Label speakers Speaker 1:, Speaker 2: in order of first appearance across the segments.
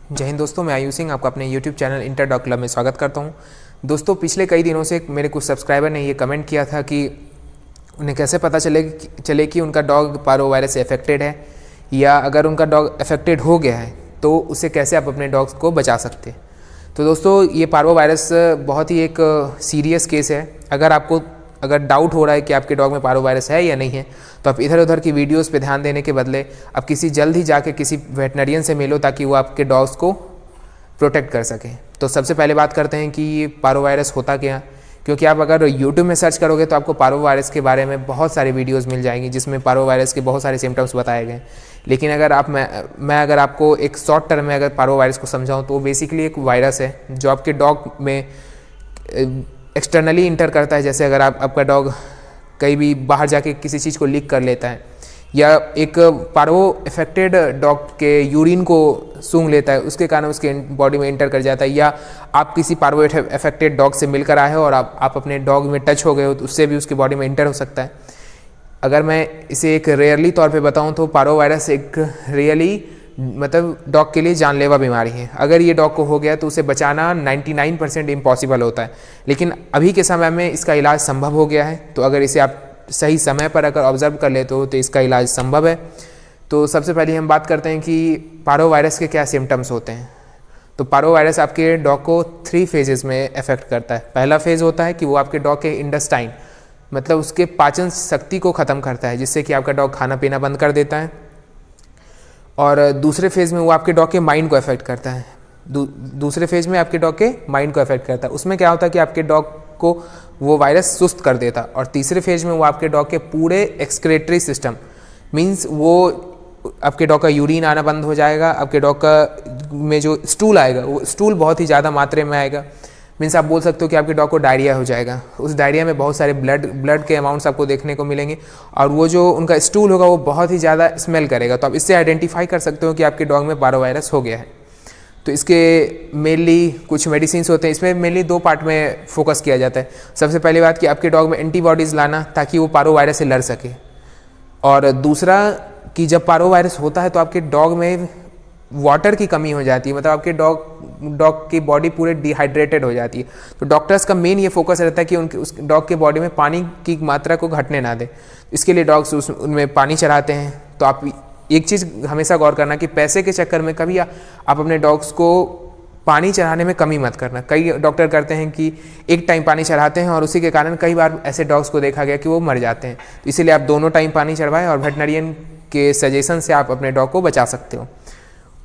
Speaker 1: जय हिंद दोस्तों, मैं आयुष सिंह आपका अपने YouTube channel inter dog club में स्वागत करता हूं। दोस्तों, पिछले कई दिनों से मेरे कुछ सब्सक्राइबर ने ये कमेंट किया था कि उन्हें कैसे पता चले कि उनका डॉग पारो वायरस से अफेक्टेड है, या अगर उनका डॉग अफेक्टेड हो गया है तो उससे कैसे आप अपने डॉग्स को बचा सकते हैं। तो दोस्तों, ये पारो वायरस बहुत ही एक सीरियस केस है। अगर डाउट हो रहा है कि आपके डॉग में पारो वायरस है या नहीं है, तो आप इधर उधर की वीडियोस पे ध्यान देने के बदले आप जल्द ही जाके किसी वेटनरियन से मिलो, ताकि वो आपके डॉग्स को प्रोटेक्ट कर सकें। तो सबसे पहले बात करते हैं कि ये पारो वायरस होता क्या, क्योंकि आप अगर यूट्यूब में सर्च करोगे तो आपको पारो वायरस के बारे में बहुत सारी वीडियोज़ मिल जाएंगी, जिसमें पारो वायरस के बहुत सारे सिम्टम्स बताए गए। लेकिन मैं अगर आपको एक शॉर्ट टर्म में अगर पारो वायरस को समझाऊँ, तो बेसिकली एक वायरस है जो आपके डॉग में एक्सटर्नली इंटर करता है। जैसे अगर आपका डॉग कहीं भी बाहर जाके किसी चीज़ को लीक कर लेता है, या एक पारो इफेक्टेड डॉग के यूरिन को सूंघ लेता है, उसके कारण उसके बॉडी में इंटर कर जाता है, या आप किसी पारो इफेक्टेड डॉग से मिलकर आए हो और आप अपने डॉग में टच हो गए हो, तो उससे भी उसके बॉडी में इंटर हो सकता है। अगर मैं इसे एक रेयरली तौर पे बताऊं तो पारो वायरस एक रियली डॉग के लिए जानलेवा बीमारी है। अगर ये डॉग को हो गया तो उसे बचाना 99% इम्पॉसिबल होता है, लेकिन अभी के समय में इसका इलाज संभव हो गया है। तो अगर इसे आप सही समय पर अगर ऑब्जर्व कर लेते हो तो इसका इलाज संभव है। तो सबसे पहले हम बात करते हैं कि पारो वायरस के क्या सिम्टम्स होते हैं। तो पारो वायरस आपके डॉग को 3 फेजेस में अफेक्ट करता है। पहला फेज़ होता है कि वो आपके डॉग के इंटेस्टाइन, मतलब उसके पाचन शक्ति को ख़त्म करता है, जिससे कि आपका डॉग खाना पीना बंद कर देता है। और दूसरे फेज़ में वो आपके डॉग के माइंड को अफेक्ट करता है। दूसरे फेज़ में आपके डॉग के माइंड को अफेक्ट करता है। उसमें क्या होता है कि आपके डॉग को वो वायरस सुस्त कर देता। और तीसरे फेज में वो आपके डॉग के पूरे एक्सक्रेटरी सिस्टम, मींस वो आपके डॉग का यूरिन आना बंद हो जाएगा। आपके डॉग का में जो स्टूल आएगा, वो स्टूल बहुत ही ज़्यादा मात्रा में आएगा। मीन्स आप बोल सकते हो कि आपके डॉग को डायरिया हो जाएगा। उस डायरिया में बहुत सारे ब्लड के अमाउंट्स आपको देखने को मिलेंगे, और वो जो उनका स्टूल होगा वो बहुत ही ज़्यादा स्मेल करेगा। तो आप इससे आइडेंटिफाई कर सकते हो कि आपके डॉग में पारो वायरस हो गया है। तो इसके मेनली कुछ मेडिसिन्स होते हैं। इसमें मेनली 2 पार्ट में फोकस किया जाता है। सबसे पहली बात कि आपके डॉग में एंटीबॉडीज़ लाना, ताकि वो पारो वायरस से लड़ सके। और दूसरा कि जब पारो वायरस होता है तो आपके डॉग में वाटर की कमी हो जाती है, मतलब आपके डॉग की बॉडी पूरे डिहाइड्रेटेड हो जाती है। तो डॉक्टर्स का मेन ये फोकस रहता है कि उस डॉग के बॉडी में पानी की मात्रा को घटने ना दे। इसके लिए डॉग्स उनमें पानी चढ़ाते हैं। तो आप एक चीज़ हमेशा गौर करना कि पैसे के चक्कर में कभी आप अपने डॉग्स को पानी चढ़ाने में कमी मत करना। कई डॉक्टर करते हैं कि एक टाइम पानी चढ़ाते हैं, और उसी के कारण कई बार ऐसे डॉग्स को देखा गया कि वो मर जाते हैं। तो इसीलिए आप दोनों टाइम पानी चढ़वाएं, और वेटनरियन के सजेशन से आप अपने डॉग को बचा सकते हो।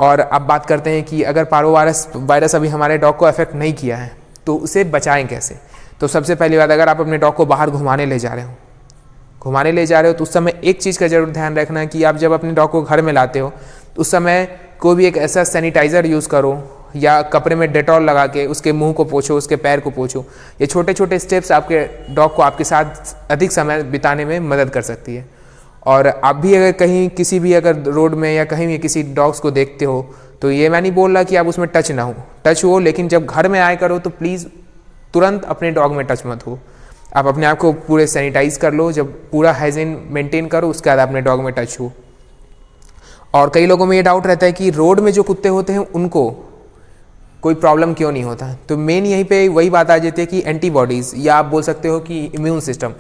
Speaker 1: और अब बात करते हैं कि अगर पारो वायरस अभी हमारे डॉग को अफेक्ट नहीं किया है तो उसे बचाएं कैसे। तो सबसे पहली बात, अगर आप अपने डॉग को बाहर घुमाने ले जा रहे हो तो उस समय एक चीज़ का जरूर ध्यान रखना है कि आप जब अपने डॉग को घर में लाते हो तो उस समय कोई भी एक ऐसा सैनिटाइज़र यूज़ करो, या कपड़े में डेटॉल लगा के उसके मुंह को पोंछो, उसके पैर को पोंछो। ये छोटे छोटे स्टेप्स आपके डॉग को आपके साथ अधिक समय बिताने में मदद कर सकती है। और आप भी अगर कहीं किसी भी अगर रोड में या कहीं भी किसी डॉग्स को देखते हो, तो ये मैं नहीं बोल रहा कि आप उसमें टच हो, लेकिन जब घर में आए करो तो प्लीज़ तुरंत अपने डॉग में टच मत हो। आप अपने आप को पूरे सैनिटाइज कर लो, जब पूरा हाइजीन मेंटेन करो, उसके बाद अपने डॉग में टच हो। और कई लोगों में ये डाउट रहता है कि रोड में जो कुत्ते होते हैं उनको कोई प्रॉब्लम क्यों नहीं होता। तो मेन यहीं पे वही बात आ जाती है कि एंटीबॉडीज़, या आप बोल सकते हो कि इम्यून सिस्टम।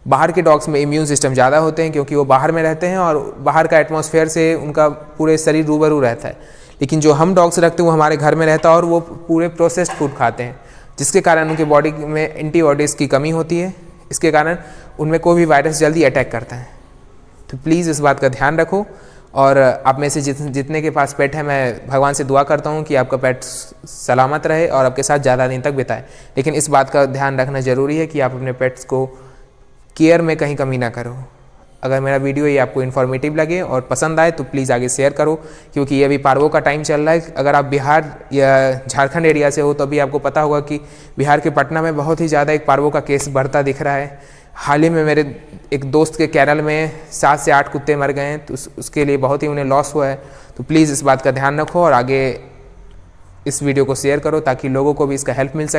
Speaker 1: बाहर के डॉग्स में इम्यून सिस्टम ज़्यादा होते हैं, क्योंकि वो बाहर में रहते हैं और बाहर का एटमॉस्फेयर से उनका पूरे शरीर रूबरू रहता है। लेकिन जो हम डॉग्स रखते हैं वो हमारे घर में रहता है, और वो पूरे प्रोसेस्ड फूड खाते हैं, जिसके कारण उनके बॉडी में एंटीबॉडीज़ की कमी होती है। इसके कारण उनमें कोई भी वायरस जल्दी अटैक करता है। तो प्लीज़ इस बात का ध्यान रखो। और आप में से जितने के पास पेट है, मैं भगवान से दुआ करता हूँ कि आपका पेट सलामत रहे और आपके साथ ज़्यादा दिन तक बिताए। लेकिन इस बात का ध्यान रखना ज़रूरी है कि आप अपने पेट्स को केयर में कहीं कमी ना करो। अगर मेरा वीडियो ये आपको इन्फॉर्मेटिव लगे और पसंद आए तो प्लीज़ आगे शेयर करो, क्योंकि ये अभी पार्वो का टाइम चल रहा है। अगर आप बिहार या झारखंड एरिया से हो तो अभी आपको पता होगा कि बिहार के पटना में बहुत ही ज़्यादा एक पार्वो का केस बढ़ता दिख रहा है। हाल ही में मेरे एक दोस्त के केरल में 7 से 8 कुत्ते मर गए हैं, तो उसके लिए बहुत ही उन्हें लॉस हुआ है। तो प्लीज़ इस बात का ध्यान रखो और आगे इस वीडियो को शेयर करो, ताकि लोगों को भी इसका हेल्प मिल सके।